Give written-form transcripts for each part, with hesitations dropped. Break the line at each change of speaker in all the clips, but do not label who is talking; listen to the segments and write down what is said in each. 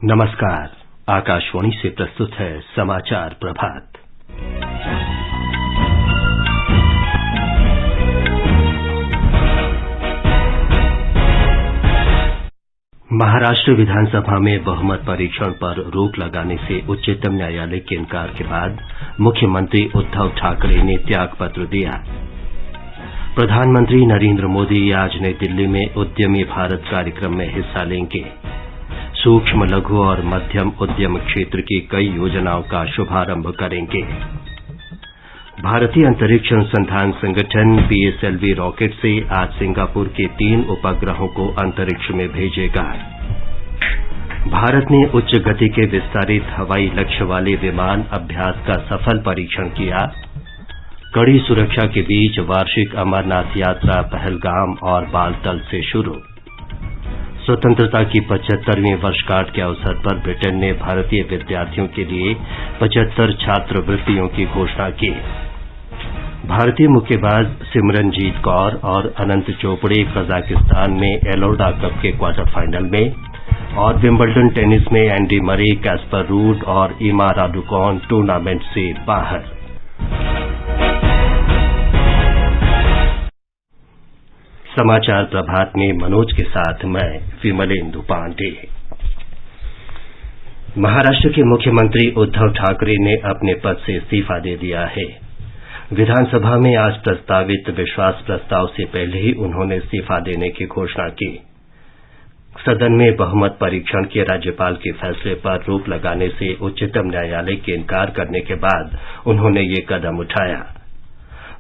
नमस्कार। आकाशवाणी से प्रस्तुत है समाचार प्रभात। महाराष्ट्र विधानसभा में बहुमत परीक्षण पर रोक लगाने से उच्चतम न्यायालय के इनकार के बाद मुख्यमंत्री उद्धव ठाकरे ने त्यागपत्र दिया। प्रधानमंत्री नरेंद्र मोदी आज नई दिल्ली में उद्यमी भारत कार्यक्रम में हिस्सा लेंगे। सूक्ष्म, लघु और मध्यम उद्यम क्षेत्र की कई योजनाओं का शुभारंभ करेंगे। भारतीय अंतरिक्ष अनुसंधान संगठन PSLV रॉकेट से आज सिंगापुर के 3 उपग्रहों को अंतरिक्ष में भेजेगा। भारत ने उच्च गति के विस्तारित हवाई लक्ष्य वाले विमान अभ्यास का सफल परीक्षण किया। कड़ी सुरक्षा के बीच वार्षिक अमरनाथ यात्रा पहलगाम और बालतल से शुरू। स्वतंत्रता की 75वीं वर्षगांठ के अवसर पर ब्रिटेन ने भारतीय विद्यार्थियों के लिए 75 छात्रवृत्तियों की घोषणा की। भारतीय मुक्केबाज सिमरनजीत कौर और अनंत चोपड़े कजाकिस्तान में एलोर्डा कप के क्वार्टर फाइनल में, और विंबलडन टेनिस में एंडी मरे, कैस्पर रूड और इमा राडुकॉन टूर्नामेंट से बाहर। समाचार प्रभात में मनोज के साथ मैं विमलेंदु पांडे। महाराष्ट्र के मुख्यमंत्री उद्धव ठाकरे ने अपने पद से इस्तीफा दे दिया है। विधानसभा में आज प्रस्तावित विश्वास प्रस्ताव से पहले ही उन्होंने इस्तीफा देने की घोषणा की। सदन में बहुमत परीक्षण के राज्यपाल के फैसले पर रोक लगाने से उच्चतम न्यायालय के इनकार करने के बाद उन्होंने ये कदम उठाया।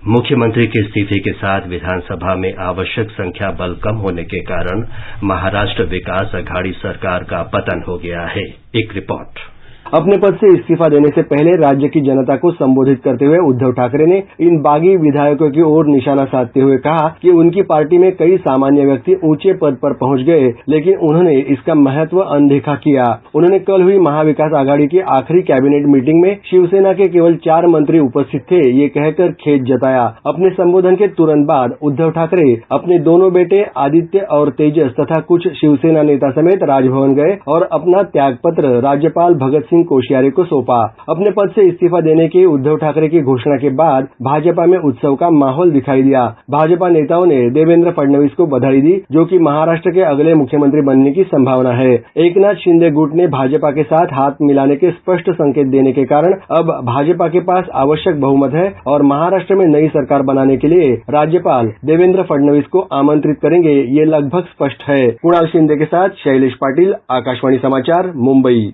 मुख्यमंत्री के इस्तीफे के साथ विधानसभा में आवश्यक संख्या बल कम होने के कारण महाराष्ट्र विकास अघाड़ी सरकार का पतन हो गया है। एक रिपोर्ट।
अपने पद से इस्तीफा देने से पहले राज्य की जनता को संबोधित करते हुए उद्धव ठाकरे ने इन बागी विधायकों की ओर निशाना साधते हुए कहा कि उनकी पार्टी में कई सामान्य व्यक्ति ऊंचे पद पर पहुंच गए, लेकिन उन्होंने इसका महत्व अनदेखा किया। उन्होंने कल हुई महाविकास आघाड़ी की आखिरी कैबिनेट मीटिंग में शिवसेना के केवल 4 मंत्री उपस्थित थे, ये कहकर खेद जताया। अपने संबोधन के तुरंत बाद उद्धव ठाकरे अपने दोनों बेटे आदित्य और तेजस तथा कुछ शिवसेना नेता समेत राजभवन गए और अपना त्यागपत्र राज्यपाल भगत सिंह कोश्यारी को सौंपा। अपने पद से इस्तीफा देने की उद्धव ठाकरे की घोषणा के बाद भाजपा में उत्सव का माहौल दिखाई दिया। भाजपा नेताओं ने देवेंद्र फडणवीस को बधाई दी, जो कि महाराष्ट्र के अगले मुख्यमंत्री बनने की संभावना है। एकनाथ शिंदे गुट ने भाजपा के साथ हाथ मिलाने के स्पष्ट संकेत देने के कारण अब भाजपा के पास आवश्यक बहुमत है और महाराष्ट्र में नई सरकार बनाने के लिए राज्यपाल देवेंद्र फडणवीस को आमंत्रित करेंगे, ये लगभग स्पष्ट है। कुणाल शिंदे के साथ शैलेश पाटिल, आकाशवाणी समाचार, मुंबई।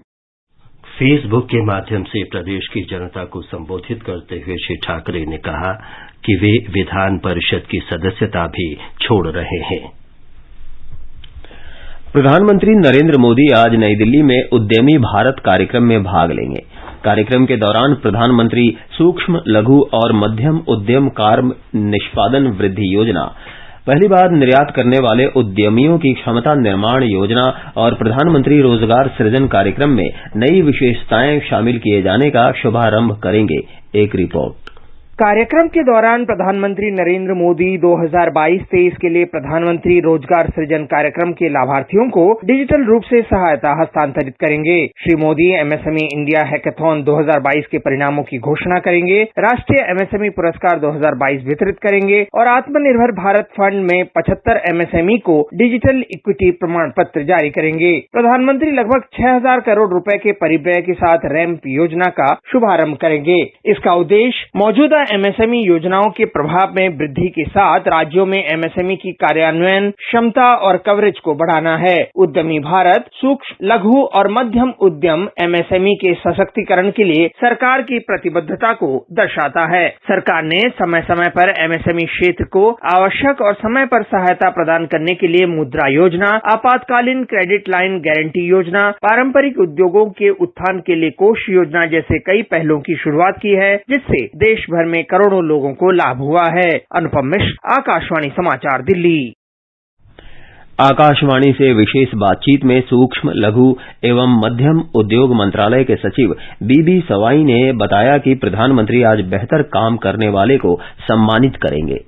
फेसबुक के माध्यम से प्रदेश की जनता को संबोधित करते हुए श्री ठाकरे ने कहा कि वे विधान परिषद की सदस्यता भी छोड़ रहे हैं।
प्रधानमंत्री नरेंद्र मोदी आज नई दिल्ली में उद्यमी भारत कार्यक्रम में भाग लेंगे। कार्यक्रम के दौरान प्रधानमंत्री सूक्ष्म, लघु और मध्यम उद्यम कार्य निष्पादन वृद्धि योजना, पहली बार निर्यात करने वाले उद्यमियों की क्षमता निर्माण योजना और प्रधानमंत्री रोजगार सृजन कार्यक्रम में नई विशेषताएं शामिल किए जाने का शुभारंभ करेंगे। एक रिपोर्ट।
कार्यक्रम के दौरान प्रधानमंत्री नरेंद्र मोदी 2022-23 के लिए प्रधानमंत्री रोजगार सृजन कार्यक्रम के लाभार्थियों को डिजिटल रूप से सहायता हस्तांतरित करेंगे। Shri Modi MSME India hackathon 2022 के परिणामों की घोषणा करेंगे, राष्ट्रीय MSME पुरस्कार 2022 वितरित करेंगे और आत्मनिर्भर भारत फंड में 75 MSME को डिजिटल इक्विटी प्रमाण पत्र जारी करेंगे। प्रधानमंत्री लगभग 6,000 करोड़ रुपए के परिव्यय के साथ रैंप योजना का शुभारंभ करेंगे। इसका उद्देश्य मौजूदा MSME योजनाओं के प्रभाव में वृद्धि के साथ राज्यों में MSME की कार्यान्वयन क्षमता और कवरेज को बढ़ाना है। उद्यमी भारत सूक्ष्म, लघु और मध्यम उद्यम MSME के सशक्तिकरण के लिए सरकार की प्रतिबद्धता को दर्शाता है। सरकार ने समय समय पर MSME क्षेत्र को आवश्यक और समय पर सहायता प्रदान करने के लिए मुद्रा योजना, आपातकालीन क्रेडिट लाइन गारंटी योजना, पारंपरिक उद्योगों के उत्थान के लिए कोष योजना जैसे कई पहलों की शुरुआत की है, जिससे देश भर में करोड़ों लोगों को लाभ हुआ है। अनुपम मिश्र, आकाशवाणी समाचार, दिल्ली।
आकाशवाणी से विशेष बातचीत में सूक्ष्म, लघु एवं मध्यम उद्योग मंत्रालय के सचिव बीबी सवाई ने बताया कि प्रधानमंत्री आज बेहतर काम करने वाले को सम्मानित करेंगे।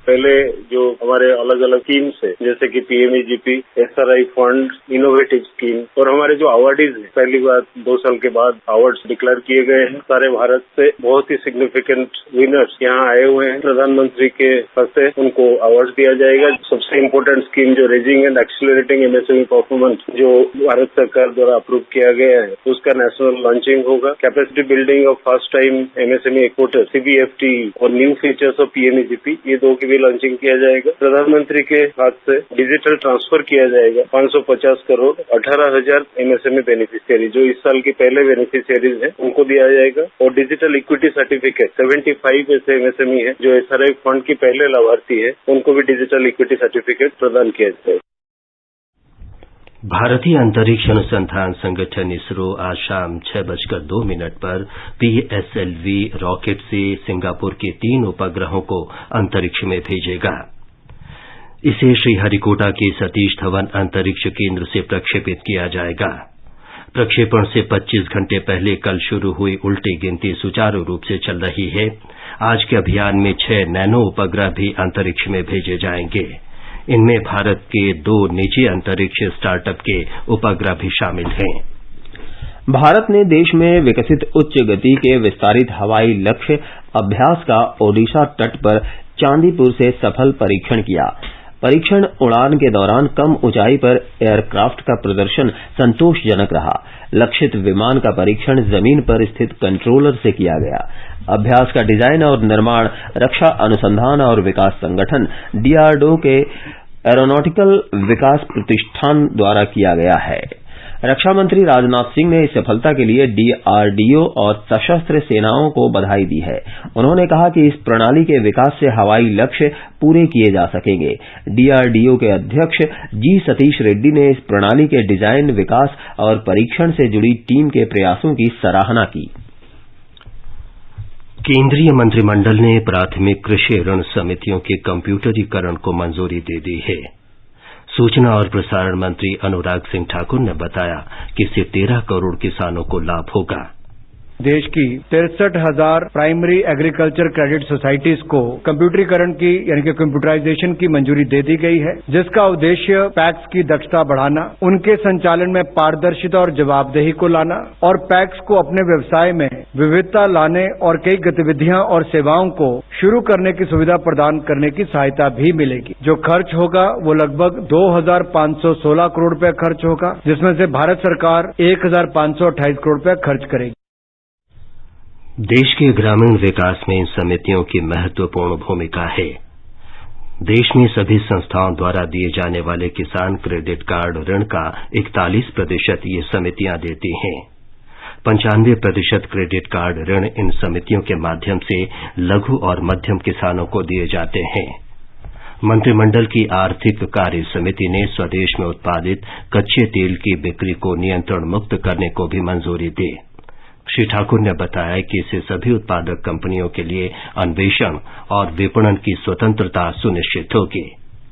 पहले जो हमारे अलग अलग स्कीम्स है जैसे कि PMEGP, SRI fund, innovative scheme और हमारे जो अवार्डीज है, पहली बार 2 साल के बाद अवार्ड्स डिक्लेयर किए गए हैं। सारे भारत से बहुत ही सिग्निफिकेंट विनर्स यहाँ आए हुए हैं। प्रधानमंत्री के हस्ते उनको अवार्ड दिया जाएगा। सबसे इम्पोर्टेंट स्कीम जो raising and accelerating MSME performance जो भारत सरकार द्वारा अप्रूव किया गया है, उसका नेशनल लॉन्चिंग होगा। Capacity building of first time MSME exporter, CBFT और न्यू फीचर्स ऑफ पीएमईजीपी, ये 2 की भी लॉन्चिंग किया जाएगा। प्रधानमंत्री के हाथ से डिजिटल ट्रांसफर किया जाएगा 550 करोड़ 18,000 एमएसएमई बेनिफिशियरी जो इस साल के पहले बेनिफिशियरीज हैं उनको दिया जाएगा। और डिजिटल इक्विटी सर्टिफिकेट 75 ऐसे एमएसएमई है जो एसआरआई फंड के पहले लाभार्थी है, उनको भी डिजिटल इक्विटी सर्टिफिकेट प्रदान किया जाएगा।
भारतीय अंतरिक्ष अनुसंधान संगठन इसरो आज शाम 6:02 पर पीएसएलवी रॉकेट से सिंगापुर के 3 उपग्रहों को अंतरिक्ष में भेजेगा। इसे श्रीहरिकोटा के सतीश धवन अंतरिक्ष केंद्र से प्रक्षेपित किया जाएगा। प्रक्षेपण से 25 घंटे पहले कल शुरू हुई उल्टी गिनती सुचारू रूप से चल रही है। आज के अभियान में 6 नैनो उपग्रह भी अंतरिक्ष में भेजे जाएंगे। इनमें भारत के 2 निजी अंतरिक्ष स्टार्टअप के उपग्रह भी शामिल हैं।
भारत ने देश में विकसित उच्च गति के विस्तारित हवाई लक्ष्य अभ्यास का ओडिशा तट पर चांदीपुर से सफल परीक्षण किया। परीक्षण उड़ान के दौरान कम ऊंचाई पर एयरक्राफ्ट का प्रदर्शन संतोषजनक रहा। लक्षित विमान का परीक्षण जमीन पर स्थित कंट्रोलर से किया गया। अभ्यास का डिजाइन और निर्माण रक्षा अनुसंधान और विकास संगठन डीआरडीओ के एरोनॉटिकल विकास प्रतिष्ठान द्वारा किया गया है। रक्षा मंत्री राजनाथ सिंह ने इस सफलता के लिए डीआरडीओ और सशस्त्र सेनाओं को बधाई दी है। उन्होंने कहा कि इस प्रणाली के विकास से हवाई लक्ष्य पूरे किए जा सकेंगे। डीआरडीओ के अध्यक्ष जी सतीश रेड्डी ने इस प्रणाली के डिजाइन, विकास और परीक्षण से जुड़ी टीम के प्रयासों की सराहना की।
केंद्रीय मंत्रिमंडल ने प्राथमिक कृषि ऋण समितियों के कंप्यूटरीकरण को मंजूरी दे दी है। सूचना और प्रसारण मंत्री अनुराग सिंह ठाकुर ने बताया कि इससे 13 करोड़ किसानों को लाभ होगा।
देश की 63,000 प्राइमरी एग्रीकल्चर क्रेडिट सोसाइटीज को कंप्यूटरीकरण की यानी कि कंप्यूटराइजेशन की मंजूरी दे दी गई है, जिसका उद्देश्य पैक्स की दक्षता बढ़ाना, उनके संचालन में पारदर्शिता और जवाबदेही को लाना और पैक्स को अपने व्यवसाय में विविधता लाने और कई गतिविधियां और सेवाओं को शुरू करने की सुविधा प्रदान करने की सहायता भी मिलेगी। जो खर्च होगा वो लगभग 2,516 करोड़ रुपए खर्च होगा, जिसमें से भारत सरकार 1,528 करोड़ रुपए खर्च करेगी।
देश के ग्रामीण विकास में इन समितियों की महत्वपूर्ण भूमिका है। देश में सभी संस्थाओं द्वारा दिए जाने वाले किसान क्रेडिट कार्ड ऋण का 41% ये समितियां देती हैं। 95% क्रेडिट कार्ड ऋण इन समितियों के माध्यम से लघु और मध्यम किसानों को दिए जाते हैं। मंत्रिमंडल की आर्थिक कार्य समिति ने स्वदेश में उत्पादित कच्चे तेल की बिक्री को नियंत्रण मुक्त करने को भी मंजूरी दी। श्री ठाकुर ने बताया कि इससे सभी उत्पादक कंपनियों के लिए अन्वेषण और विपणन की स्वतंत्रता सुनिश्चित होगी।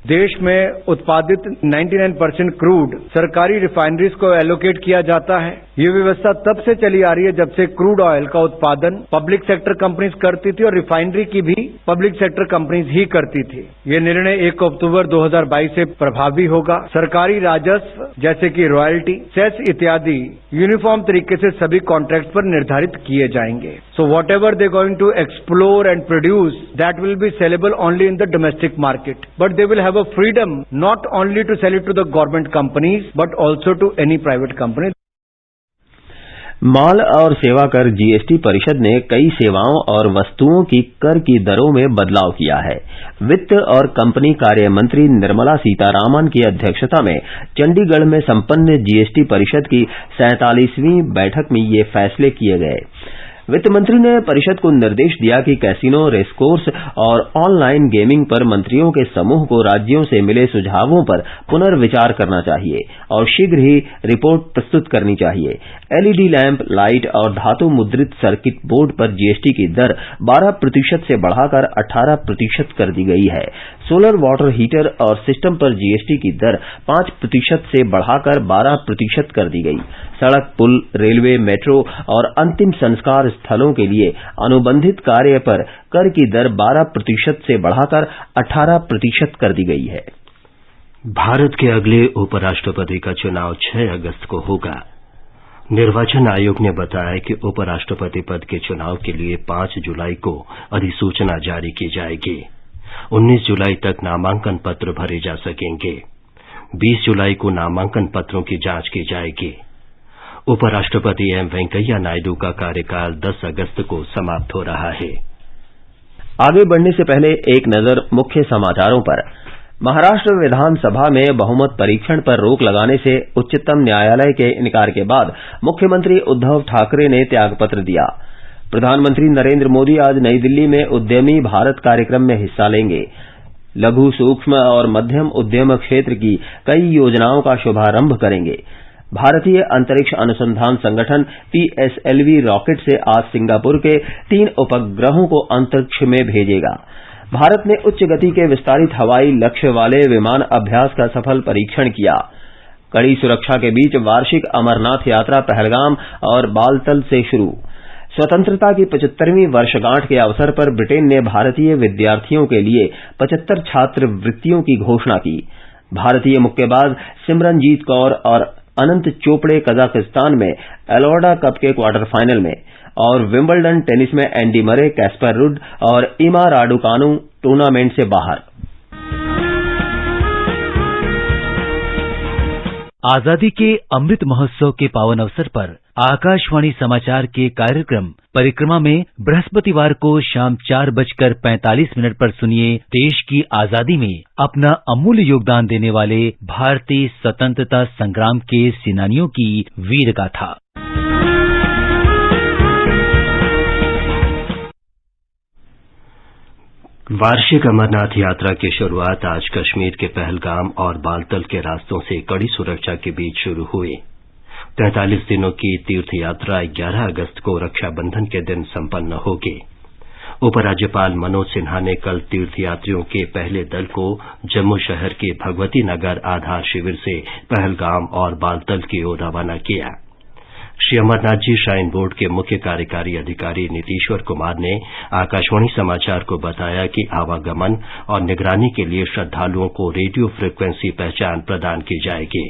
देश में उत्पादित 99% क्रूड सरकारी रिफाइनरीज को एलोकेट किया जाता है। ये व्यवस्था तब से चली आ रही है जब से क्रूड ऑयल का उत्पादन पब्लिक सेक्टर कंपनीज करती थी और रिफाइनरी की भी पब्लिक सेक्टर कंपनीज ही करती थी। ये निर्णय 1 अक्टूबर 2022 से प्रभावी होगा। सरकारी राजस्व जैसे कि रॉयल्टी, सेस इत्यादि यूनिफॉर्म तरीके से सभी कॉन्ट्रैक्ट पर निर्धारित किए जाएंगे। So whatever they going to explore and produce that will be saleable only in the domestic market, but they will have a freedom not only to sell it to the government companies but also to any private company.
माल और सेवा कर GST परिषद ने कई सेवाओं और वस्तुओं की कर की दरों में बदलाव किया है। वित्त और कंपनी कार्य मंत्री निर्मला सीतारामन की अध्यक्षता में चंडीगढ़ में संपन्न जीएसटी परिषद की 47वीं बैठक में ये फैसले किए गए। वित्त मंत्री ने परिषद को निर्देश दिया कि कैसीनो, रेसकोर्स और ऑनलाइन गेमिंग पर मंत्रियों के समूह को राज्यों से मिले सुझावों पर पुनर्विचार करना चाहिए और शीघ्र ही रिपोर्ट प्रस्तुत करनी चाहिए। एलईडी लैंप, लाइट और धातु मुद्रित सर्किट बोर्ड पर जीएसटी की दर 12% से बढ़ाकर 18% कर दी गई है। सोलर वाटर हीटर और सिस्टम पर जीएसटी की दर 5% से बढ़ाकर 12% कर दी गई। सड़क, पुल, रेलवे, मेट्रो और अंतिम संस्कार स्थलों के लिए अनुबंधित कार्य पर कर की दर 12% से बढ़ाकर 18% कर दी गई है।
भारत के अगले उपराष्ट्रपति का चुनाव 6 अगस्त को होगा। निर्वाचन आयोग ने बताया कि उपराष्ट्रपति पद के चुनाव के लिए 5 जुलाई को अधिसूचना जारी की जाएगी। 19 जुलाई तक नामांकन पत्र भरे जा सकेंगे। 20 जुलाई को नामांकन पत्रों की जांच की जाएगी। उपराष्ट्रपति एम वेंकैया नायडू का कार्यकाल 10 अगस्त को समाप्त हो रहा है।
आगे बढ़ने से पहले एक नजर मुख्य समाचारों पर। महाराष्ट्र विधानसभा में बहुमत परीक्षण पर रोक लगाने से उच्चतम न्यायालय के इनकार के बाद मुख्यमंत्री उद्धव ठाकरे ने त्यागपत्र दिया। प्रधानमंत्री नरेंद्र मोदी आज नई दिल्ली में उद्यमी भारत कार्यक्रम में हिस्सा लेंगे। लघु, सूक्ष्म और मध्यम उद्यम क्षेत्र की कई योजनाओं का शुभारंभ करेंगे। भारतीय अंतरिक्ष अनुसंधान संगठन PSLV रॉकेट से आज सिंगापुर के 3 उपग्रहों को अंतरिक्ष में भेजेगा। भारत ने उच्च गति के विस्तारित हवाई लक्ष्य वाले विमान अभ्यास का सफल परीक्षण किया। कड़ी सुरक्षा के बीच वार्षिक अमरनाथ यात्रा पहलगाम और बालतल से शुरू। स्वतंत्रता की 75वीं वर्षगांठ के अवसर पर ब्रिटेन ने भारतीय विद्यार्थियों के लिए 75 छात्रवृत्तियों की घोषणा की। भारतीय मुक्केबाज सिमरनजीत कौर और अनंत चोपड़े कजाकिस्तान में एलोर्डा कप के क्वार्टर फाइनल में, और विंबलडन टेनिस में एंडी मरे, कैस्पर रुड और इमा राडुकानु टूर्नामेंट से बाहर।
आजादी के अमृत महोत्सव के पावन अवसर पर आकाशवाणी समाचार के कार्यक्रम परिक्रमा में बृहस्पतिवार को शाम 4:45 पर सुनिए देश की आजादी में अपना अमूल्य योगदान देने वाले भारतीय स्वतंत्रता संग्राम के सेनानियों की वीर गाथा।
वार्षिक अमरनाथ यात्रा की शुरुआत आज कश्मीर के पहलगाम और बालतल के रास्तों से कड़ी सुरक्षा के बीच शुरू हुई। 43 दिनों की तीर्थ यात्रा 11 अगस्त को रक्षाबंधन के दिन संपन्न होगी। उपराज्यपाल मनोज सिन्हा ने कल तीर्थयात्रियों के पहले दल को जम्मू शहर के भगवती नगर आधार शिविर से पहलगाम और बालतल की ओर रवाना किया। श्री अमरनाथ जी श्राइन बोर्ड के मुख्य कार्यकारी अधिकारी नीतीश्वर कुमार ने आकाशवाणी समाचार को बताया कि आवागमन और निगरानी के लिए श्रद्धालुओं को रेडियो फ्रीक्वेंसी पहचान प्रदान की जाएगी।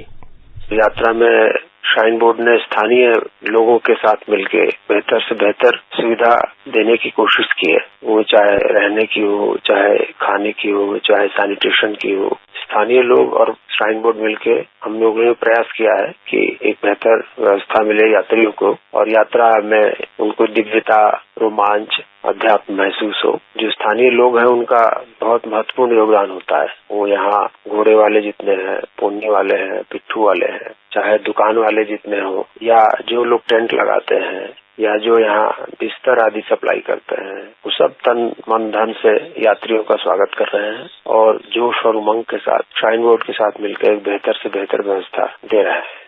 यात्रा में श्राइन बोर्ड ने स्थानीय लोगों के साथ मिलकर बेहतर से बेहतर सुविधा देने की कोशिश की है। वो चाहे रहने की हो, चाहे खाने की हो, चाहे सैनिटेशन की हो। स्थानीय लोग और श्राइन बोर्ड मिलकर हम लोगों ने प्रयास किया है कि एक बेहतर व्यवस्था मिले यात्रियों को और यात्रा में उनको दिव्यता, रोमांच, अध्यात्म महसूस हो। जो स्थानीय लोग हैं उनका बहुत महत्वपूर्ण योगदान होता है। वो यहाँ घोड़े वाले जितने हैं, पोनी वाले हैं, पिट्ठू वाले हैं, चाहे दुकान वाले जितने हो, या जो लोग टेंट लगाते हैं, या जो यहाँ बिस्तर आदि सप्लाई करते हैं, वो सब तन मन धन से यात्रियों का स्वागत कर रहे हैं और जोश और उमंग के साथ श्राइन बोर्ड के साथ मिलकर एक बेहतर से बेहतर व्यवस्था दे रहे हैं।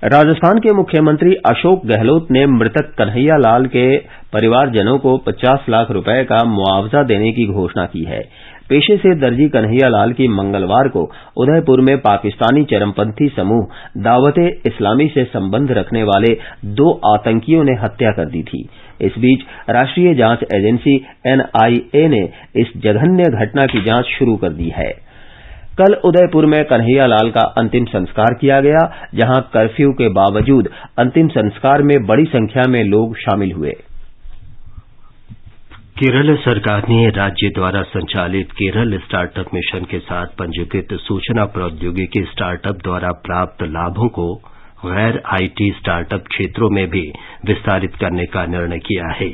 राजस्थान के मुख्यमंत्री अशोक गहलोत ने मृतक कन्हैया लाल के परिवारजनों को 50 लाख रुपए का मुआवजा देने की घोषणा की है। पेशे से दर्जी कन्हैया लाल की मंगलवार को उदयपुर में पाकिस्तानी चरमपंथी समूह दावते इस्लामी से संबंध रखने वाले 2 आतंकियों ने हत्या कर दी थी। इस बीच राष्ट्रीय जांच एजेंसी NIA ने इस जघन्य घटना की जांच शुरू कर दी है। कल उदयपुर में कन्हैया लाल का अंतिम संस्कार किया गया, जहां कर्फ्यू के बावजूद अंतिम संस्कार में बड़ी संख्या में लोग शामिल हुए।
केरल सरकार ने राज्य द्वारा संचालित केरल स्टार्टअप मिशन के साथ पंजीकृत सूचना प्रौद्योगिकी स्टार्टअप द्वारा प्राप्त लाभों को गैर IT स्टार्टअप क्षेत्रों में भी विस्तारित करने का निर्णय किया है।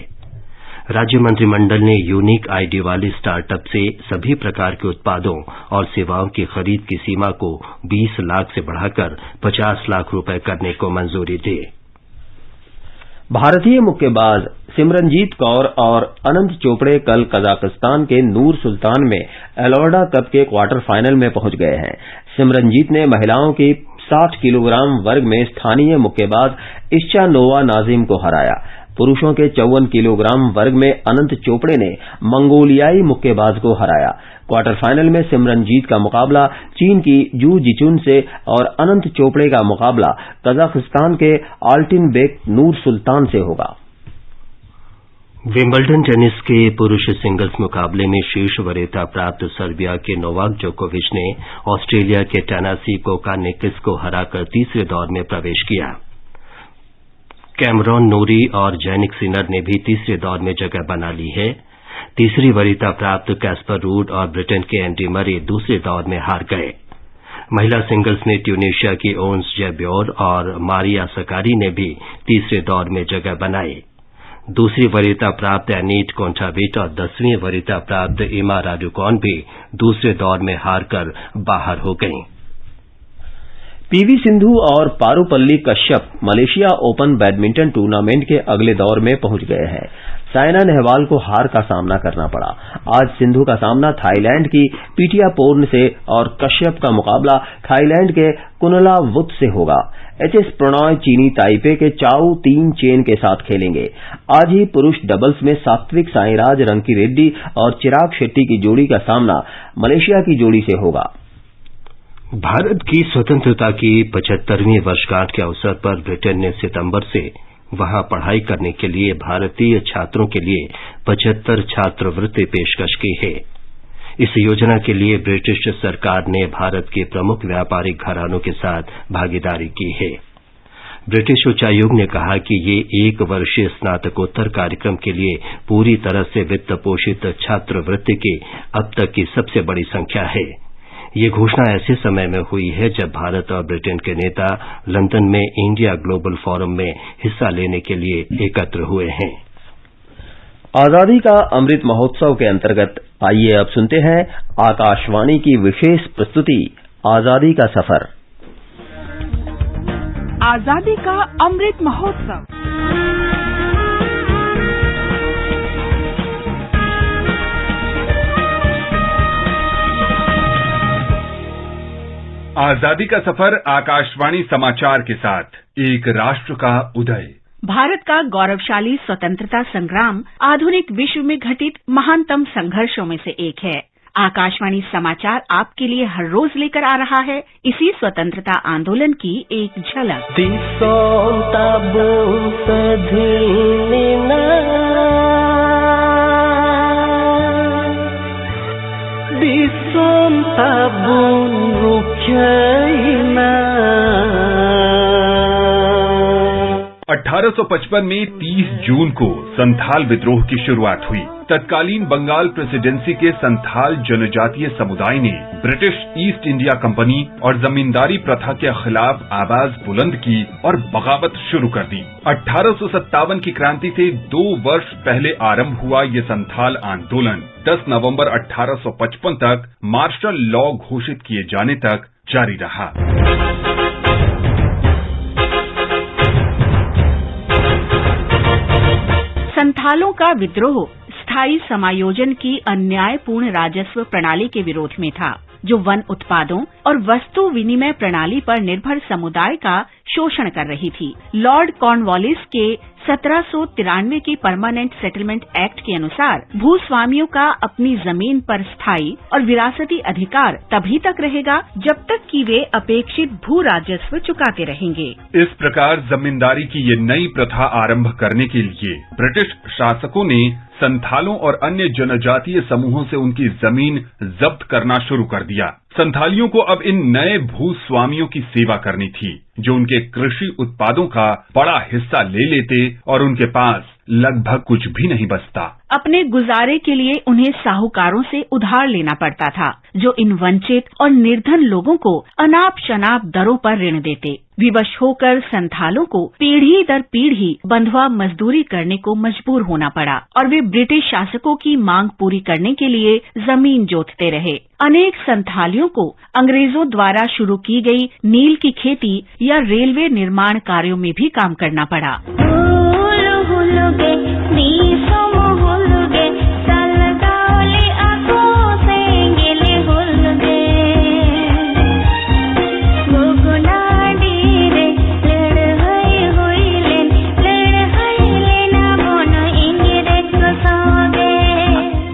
राज्य मंत्रिमंडल ने यूनिक ID वाले स्टार्टअप से सभी प्रकार के उत्पादों और सेवाओं की खरीद की सीमा को 20 लाख से बढ़ाकर 50 लाख रुपए करने को मंजूरी दी।
भारतीय मुक्केबाज सिमरनजीत कौर और अनंत चोपड़े कल कजाकिस्तान के नूर सुल्तान में एलोर्डा कप के क्वार्टर फाइनल में पहुंच गए हैं। सिमरनजीत ने महिलाओं की 60 किलोग्राम वर्ग में स्थानीय मुक्केबाज इश्चानोवा नाजिम को हराया। पुरुषों के 54 किलोग्राम वर्ग में अनंत चोपड़े ने मंगोलियाई मुक्केबाज को हराया। क्वार्टर फाइनल में सिमरनजीत का मुकाबला चीन की जू जिचुन से और अनंत चोपड़े का मुकाबला कजाकिस्तान के आल्टिनबेक नूर सुल्तान से होगा।
विंबलडन टेनिस के पुरुष सिंगल्स मुकाबले में शीर्ष वरीयता प्राप्त सर्बिया के नोवाक जोकोविच ने ऑस्ट्रेलिया के टेनासी कोकानिकिस को हराकर तीसरे दौर में प्रवेश किया। कैमरॉन नोरी और जैनिक सिनर ने भी तीसरे दौर में जगह बना ली है। तीसरी वरीयता प्राप्त कैस्पर रूड और ब्रिटेन के एंडी मरे दूसरे दौर में हार गए। महिला सिंगल्स में ट्यूनीशिया की ओन्स जेब्योर और मारिया सकारी ने भी तीसरे दौर में जगह बनाई। दूसरी वरीयता प्राप्त एनीट कोंटाविट और 10वीं वरीयता प्राप्त इमा राडुकॉन भी दूसरे दौर में हारकर बाहर हो गईं।
पीवी सिंधु और Parupalli Kashyap Malaysia open badminton tournament के अगले दौर में पहुंच गए हैं। साइना नेहवाल को हार का सामना करना पड़ा। आज सिंधु का सामना थाईलैंड की पीटियापोर्न से और कश्यप का मुकाबला थाईलैंड के कुनलावुत से होगा। एचएस प्रणॉय चीनी ताइपे के चाउ तीन चेन के साथ खेलेंगे। आज ही पुरुष डबल्स में सात्विक साईराज रंकीरेड्डी और चिराग शेट्टी की जोड़ी का सामना मलेशिया की जोड़ी से होगा।
भारत की स्वतंत्रता की 75वीं वर्षगांठ के अवसर पर ब्रिटेन ने सितंबर से वहां पढ़ाई करने के लिए भारतीय छात्रों के लिए 75 छात्रवृत्ति पेशकश की है। इस योजना के लिए ब्रिटिश सरकार ने भारत के प्रमुख व्यापारिक घरानों के साथ भागीदारी की है। ब्रिटिश उच्चायोग ने कहा कि ये 1 वर्षीय स्नातकोत्तर कार्यक्रम के लिए पूरी तरह से वित्त पोषित छात्रवृत्ति की अब तक की सबसे बड़ी संख्या है। ये घोषणा ऐसे समय में हुई है जब भारत और ब्रिटेन के नेता लंदन में इंडिया ग्लोबल फोरम में हिस्सा लेने के लिए एकत्र हुए हैं।
आजादी का अमृत महोत्सव के अंतर्गत आइए अब सुनते हैं आकाशवाणी की विशेष प्रस्तुति आजादी का सफर।
आजादी का अमृत महोत्सव।
आजादी का सफर आकाशवाणी समाचार के साथ एक राष्ट्र का उदय।
भारत का गौरवशाली स्वतंत्रता संग्राम आधुनिक विश्व में घटित महानतम संघर्षों में से एक है। आकाशवाणी समाचार आपके लिए हर रोज लेकर आ रहा है इसी स्वतंत्रता आंदोलन की एक झलक।
Disom tabun rukhyaina
1855 में 30 जून को संथाल विद्रोह की शुरुआत हुई। तत्कालीन बंगाल प्रेसिडेंसी के संथाल जनजातीय समुदाय ने ब्रिटिश ईस्ट इंडिया कंपनी और जमींदारी प्रथा के खिलाफ आवाज बुलंद की और बगावत शुरू कर दी। 1857 की क्रांति से 2 वर्ष पहले आरंभ हुआ ये संथाल आंदोलन 10 नवंबर 1855 तक मार्शल लॉ घोषित किए जाने तक जारी रहा।
संथालों का विद्रोह स्थायी समायोजन की अन्यायपूर्ण राजस्व प्रणाली के विरोध में था, जो वन उत्पादों और वस्तु विनिमय प्रणाली पर निर्भर समुदाय का शोषण कर रही थी। लॉर्ड कॉर्नवालिस के 1793 के परमानेंट सेटलमेंट एक्ट के अनुसार भूस्वामियों का अपनी जमीन पर स्थायी और विरासती अधिकार तभी तक रहेगा जब तक कि वे अपेक्षित भू राजस्व चुकाते रहेंगे।
इस प्रकार जमींदारी की ये नई प्रथा आरंभ करने के लिए ब्रिटिश शासकों ने संथालों और अन्य जनजातीय समूहों से उनकी जमीन जब्त करना शुरू कर दिया। संथालियों को अब इन नए भूस्वामियों की सेवा करनी थी, जो उनके कृषि उत्पादों का बड़ा हिस्सा ले लेते और उनके पास लगभग कुछ भी नहीं बचता।
अपने गुजारे के लिए उन्हें साहूकारों से उधार लेना पड़ता था, जो इन वंचित और निर्धन लोगों को अनाप शनाप दरों पर ऋण देते। विवश होकर संथालों को पीढ़ी दर पीढ़ी बंधुआ मजदूरी करने को मजबूर होना पड़ा और वे ब्रिटिश शासकों की मांग पूरी करने के लिए जमीन जोतते रहे। अनेक संथालियों को अंग्रेजों द्वारा शुरू की गई नील की खेती या रेलवे निर्माण कार्यों में भी काम करना पड़ा।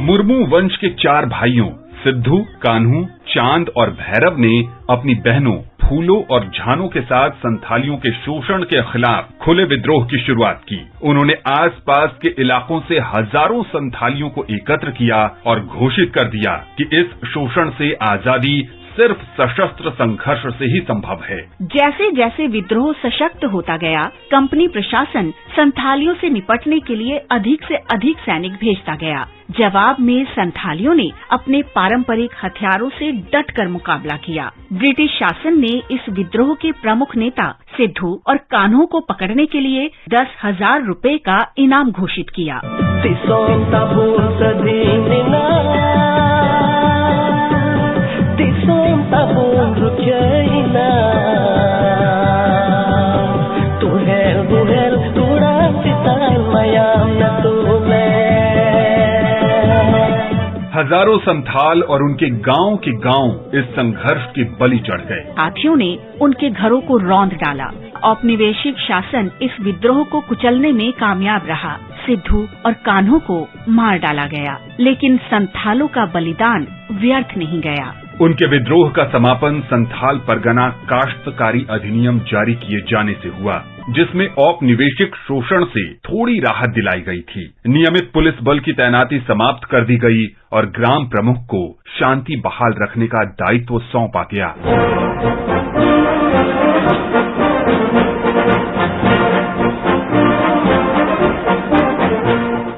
मुर्मू वंश के 4 भाइयों सिद्धू, कान्हू, चांद और भैरव ने अपनी बहनों फूलों और झानों के साथ संथालियों के शोषण के खिलाफ खुले विद्रोह की शुरुआत की। उन्होंने आसपास के इलाकों से हजारों संथालियों को एकत्र किया और घोषित कर दिया कि इस शोषण से आजादी सिर्फ सशस्त्र संघर्ष से ही संभव है।
जैसे जैसे विद्रोह सशक्त होता गया, कंपनी प्रशासन संथालियों से निपटने के लिए अधिक से अधिक सैनिक भेजता गया। जवाब में संथालियों ने अपने पारंपरिक हथियारों से डटकर मुकाबला किया। ब्रिटिश शासन ने इस विद्रोह के प्रमुख नेता सिद्धू और कान्हों को पकड़ने के लिए 10,000 रुपए का इनाम घोषित किया।
हजारों संथाल और उनके गांव के गांव इस संघर्ष की बलि चढ़ गए।
हाथियों ने उनके घरों को रौंद डाला। औपनिवेशिक शासन इस विद्रोह को कुचलने में कामयाब रहा। सिद्धू और कान्हों को मार डाला गया, लेकिन संथालों का बलिदान व्यर्थ नहीं गया।
उनके विद्रोह का समापन संथाल परगना काश्तकारी अधिनियम जारी किए जाने से हुआ, जिसमें औपनिवेशिक शोषण से थोड़ी राहत दिलाई गई थी। नियमित पुलिस बल की तैनाती समाप्त कर दी गई और ग्राम प्रमुख को शांति बहाल रखने का दायित्व सौंपा गया।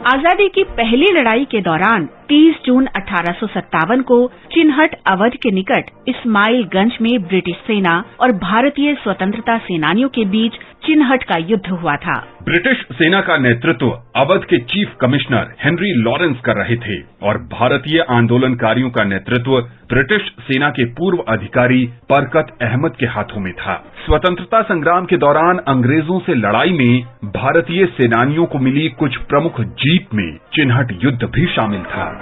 आजादी की पहली लड़ाई के दौरान 30 जून 1857 को चिन्हट अवध के निकट इस्माइलगंज में ब्रिटिश सेना और भारतीय स्वतंत्रता सेनानियों के बीच चिन्हट का युद्ध हुआ था।
ब्रिटिश सेना का नेतृत्व अवध के चीफ कमिश्नर हेनरी लॉरेंस कर रहे थे और भारतीय आंदोलनकारियों का नेतृत्व ब्रिटिश सेना के पूर्व अधिकारी बरकत अहमद के हाथों में था। स्वतंत्रता संग्राम के दौरान अंग्रेजों से लड़ाई में भारतीय सेनानियों को मिली कुछ प्रमुख जीत में चिन्हट युद्ध भी शामिल था।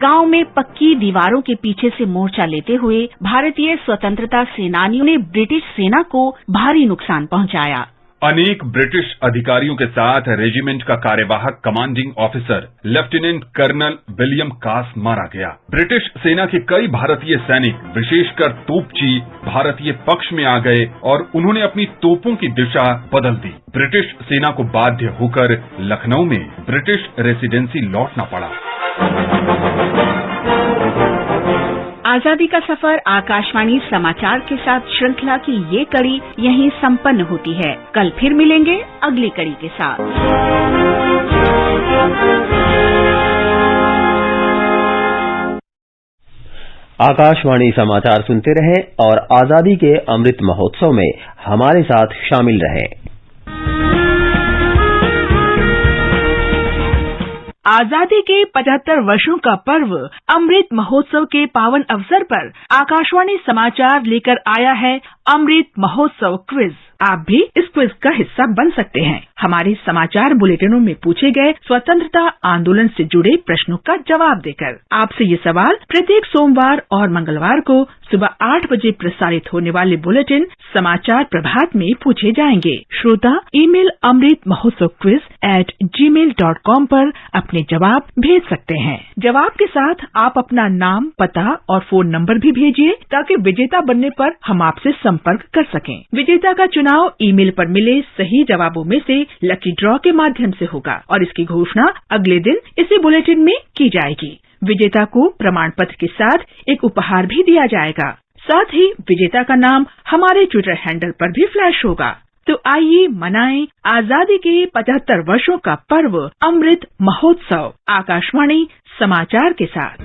गांव में पक्की दीवारों के पीछे से मोर्चा लेते हुए भारतीय स्वतंत्रता सेनानियों ने ब्रिटिश सेना को भारी नुकसान पहुंचाया।
अनेक ब्रिटिश अधिकारियों के साथ रेजिमेंट का कार्यवाहक commanding officer lieutenant colonel William Cass मारा गया। ब्रिटिश सेना के कई भारतीय सैनिक, विशेषकर तोपची, भारतीय पक्ष में आ गए और उन्होंने अपनी तोपों की दिशा बदल दी। ब्रिटिश सेना को बाध्य होकर लखनऊ में ब्रिटिश रेसिडेंसी लौटना पड़ा।
आजादी का सफर आकाशवाणी समाचार के साथ श्रृंखला की ये कड़ी यहीं संपन्न होती है। कल फिर मिलेंगे अगली कड़ी के साथ।
आकाशवाणी समाचार सुनते रहें और आजादी के अमृत महोत्सव में हमारे साथ शामिल रहें।
आजादी के 75 वर्षों का पर्व अमृत महोत्सव के पावन अवसर पर आकाशवाणी समाचार लेकर आया है अमृत महोत्सव क्विज। आप भी इस क्विज का हिस्सा बन सकते हैं। हमारे समाचार बुलेटिनों में पूछे गए स्वतंत्रता आंदोलन से जुड़े प्रश्नों का जवाब देकर। आपसे ये सवाल प्रत्येक सोमवार और मंगलवार को सुबह 8 बजे प्रसारित होने वाले बुलेटिन समाचार प्रभात में पूछे जाएंगे। श्रोता ईमेल amritmahotsavquiz@gmail.com पर अपने जवाब भेज सकते हैं। जवाब के साथ आप अपना नाम, पता और फोन नंबर भी भेजिए ताकि विजेता बनने पर हम आपसे संपर्क कर सकें। विजेता का चुनाव ईमेल पर मिले सही जवाबों में से लकी ड्रॉ के माध्यम से होगा और इसकी घोषणा अगले दिन इसी बुलेटिन में की जाएगी। विजेता को प्रमाण पत्र के साथ एक उपहार भी दिया जाएगा। साथ ही विजेता का नाम हमारे ट्विटर हैंडल पर भी फ्लैश होगा। तो आइए मनाएं आजादी के 75 वर्षों का पर्व अमृत महोत्सव आकाशवाणी समाचार के साथ।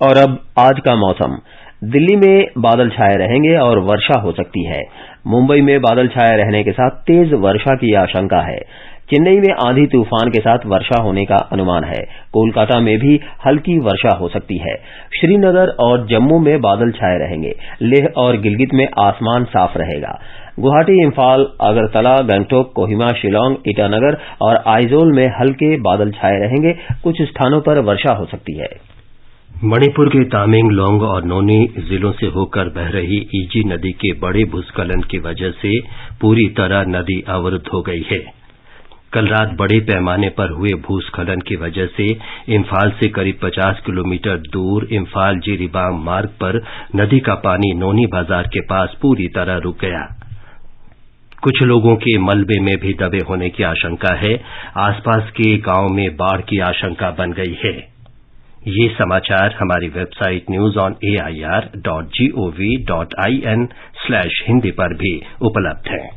और अब आज का मौसम। दिल्ली में बादल छाए रहेंगे और वर्षा हो सकती है। मुंबई में बादल छाए रहने के साथ तेज वर्षा की आशंका है। चेन्नई में आंधी तूफान के साथ वर्षा होने का अनुमान है। कोलकाता में भी हल्की वर्षा हो सकती है। श्रीनगर और जम्मू में बादल छाए रहेंगे। लेह और गिलगित में आसमान साफ रहेगा। गुवाहाटी, इम्फाल, अगरतला, गंगटोक, कोहिमा, शिलांग, ईटानगर और आइजोल में हल्के बादल छाए रहेंगे। कुछ स्थानों पर वर्षा हो सकती है।
मणिपुर के तामेंग लोंग और नोनी जिलों से होकर बह रही इजी नदी के बड़े भूस्खलन की वजह से पूरी तरह नदी अवरुद्ध हो गई है। कल रात बड़े पैमाने पर हुए भूस्खलन की वजह से इम्फाल से करीब 50 किलोमीटर दूर इम्फाल जिरीबाम मार्ग पर नदी का पानी नोनी बाजार के पास पूरी तरह रुक गया। कुछ लोगों के मलबे में भी दबे होने की आशंका है। आसपास के गांव में बाढ़ की आशंका बन गई है। ये समाचार हमारी वेबसाइट newsonair.gov.in/hindi पर भी उपलब्ध हैं।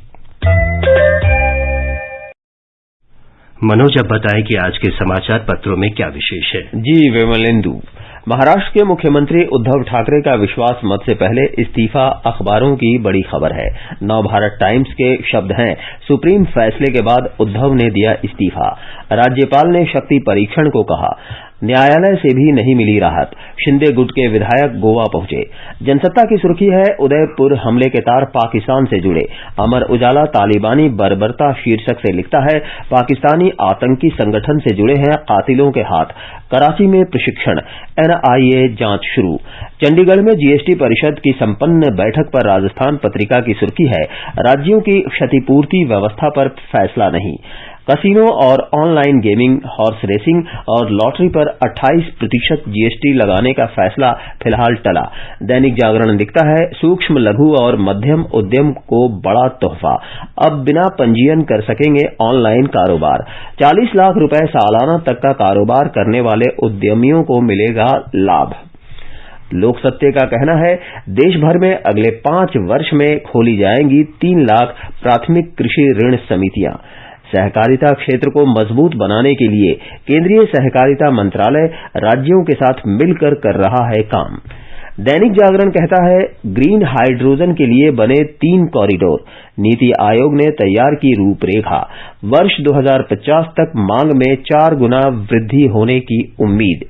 मनोज, अब बताएं कि आज के समाचार पत्रों में क्या विशेष है।
जी विमलेंदु, महाराष्ट्र के मुख्यमंत्री उद्धव ठाकरे का विश्वास मत से पहले इस्तीफा अखबारों की बड़ी खबर है। नवभारत टाइम्स के शब्द हैं, सुप्रीम फैसले के बाद उद्धव ने दिया इस्तीफा। राज्यपाल ने शक्ति परीक्षण को कहा, न्यायालय से भी नहीं मिली राहत। शिंदे गुट के विधायक गोवा पहुंचे। जनसत्ता की सुर्खी है, उदयपुर हमले के तार पाकिस्तान से जुड़े। अमर उजाला तालिबानी बर्बरता शीर्षक से लिखता है, पाकिस्तानी आतंकी संगठन से जुड़े हैं कातिलों के हाथ। कराची में प्रशिक्षण, एनआईए जांच शुरू। चंडीगढ़ में जीएसटी परिषद की संपन्न बैठक पर राजस्थान पत्रिका की सुर्खी है, राज्यों की क्षतिपूर्ति व्यवस्था पर फैसला नहीं। कसिनो और ऑनलाइन गेमिंग, हॉर्स रेसिंग और लॉटरी पर 28% जीएसटी लगाने का फैसला फिलहाल टला। दैनिक जागरण लिखता है, सूक्ष्म लघु और मध्यम उद्यम को बड़ा तोहफा, अब बिना पंजीयन कर सकेंगे ऑनलाइन कारोबार। 40 लाख रुपए सालाना तक का कारोबार करने वाले उद्यमियों को मिलेगा लाभ। लोक सत्ते का कहना है, देश भर में अगले 5 वर्ष में खोली जाएंगी 3 लाख प्राथमिक कृषि ऋण समितियां। सहकारिता क्षेत्र को मजबूत बनाने के लिए केंद्रीय सहकारिता मंत्रालय राज्यों के साथ मिलकर कर रहा है काम। दैनिक जागरण कहता है, ग्रीन हाइड्रोजन के लिए बने 3 कॉरिडोर, नीति आयोग ने तैयार की रूपरेखा। वर्ष 2050 तक मांग में 4 गुना वृद्धि होने की उम्मीद।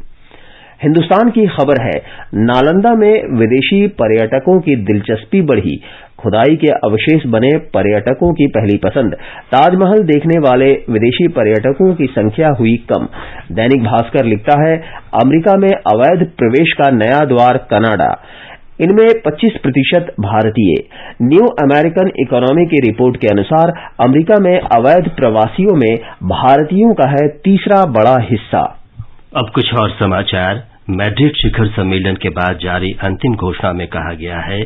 हिंदुस्तान की खबर है, नालंदा में विदेशी पर्यटकों की दिलचस्पी बढ़ी। खुदाई के अवशेष बने पर्यटकों की पहली पसंद। ताजमहल देखने वाले विदेशी पर्यटकों की संख्या हुई कम। दैनिक भास्कर लिखता है, अमेरिका में अवैध प्रवेश का नया द्वार कनाडा, इनमें 25% भारतीय। न्यू अमेरिकन इकोनॉमी की रिपोर्ट के अनुसार अमेरिका में अवैध प्रवासियों में भारतीयों का है तीसरा बड़ा हिस्सा।
अब कुछ और समाचार। मैड्रिड शिखर सम्मेलन के बाद जारी अंतिम घोषणा में कहा गया है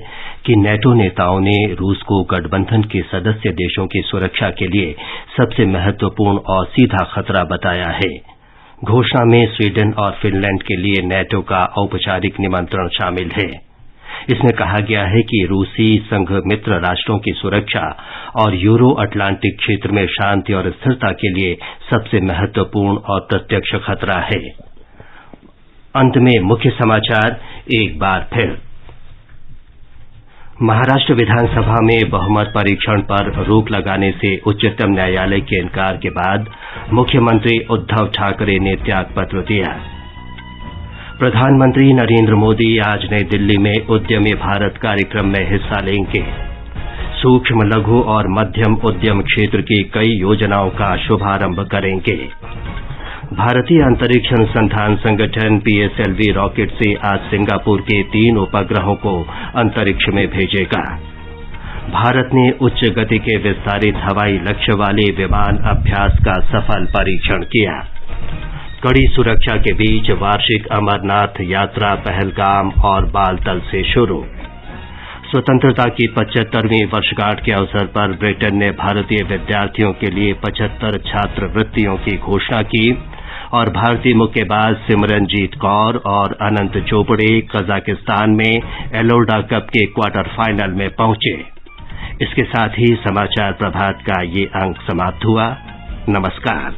कि नेटो नेताओं ने रूस को गठबंधन के सदस्य देशों की सुरक्षा के लिए सबसे महत्वपूर्ण और सीधा खतरा बताया है। घोषणा में स्वीडन और फिनलैंड के लिए नेटो का औपचारिक निमंत्रण शामिल है। इसमें कहा गया है कि रूसी संघ मित्र राष्ट्रों की सुरक्षा और यूरो अटलांटिक क्षेत्र में शांति और स्थिरता के लिए सबसे महत्वपूर्ण और प्रत्यक्ष खतरा है। अंत में मुख्य समाचार एक बार फिर। महाराष्ट्र विधानसभा में बहुमत परीक्षण पर रोक लगाने से उच्चतम न्यायालय के इनकार के बाद मुख्यमंत्री उद्धव ठाकरे ने त्यागपत्र दिया। प्रधानमंत्री नरेंद्र मोदी आज नई दिल्ली में उद्यमी भारत कार्यक्रम में हिस्सा लेंगे। सूक्ष्म लघु और मध्यम उद्यम क्षेत्र की कई योजनाओं का शुभारंभ करेंगे। भारतीय अंतरिक्ष अनुसंधान संगठन PSLV रॉकेट से आज सिंगापुर के 3 उपग्रहों को अंतरिक्ष में भेजेगा। भारत ने उच्च गति के विस्तारित हवाई लक्ष्य वाले विमान अभ्यास का सफल परीक्षण किया। कड़ी सुरक्षा के बीच वार्षिक अमरनाथ यात्रा पहलगाम और बालतल से शुरू। स्वतंत्रता की 75वीं वर्षगांठ के अवसर पर ब्रिटेन ने भारतीय विद्यार्थियों के लिए 75 छात्रवृत्तियों की घोषणा की और भारतीय मुक्केबाज सिमरनजीत कौर और अनंत चोपड़े कजाकिस्तान में एलोडा कप के क्वार्टर फाइनल में पहुंचे। इसके साथ ही समाचार प्रभात का ये अंक समाप्त हुआ। नमस्कार।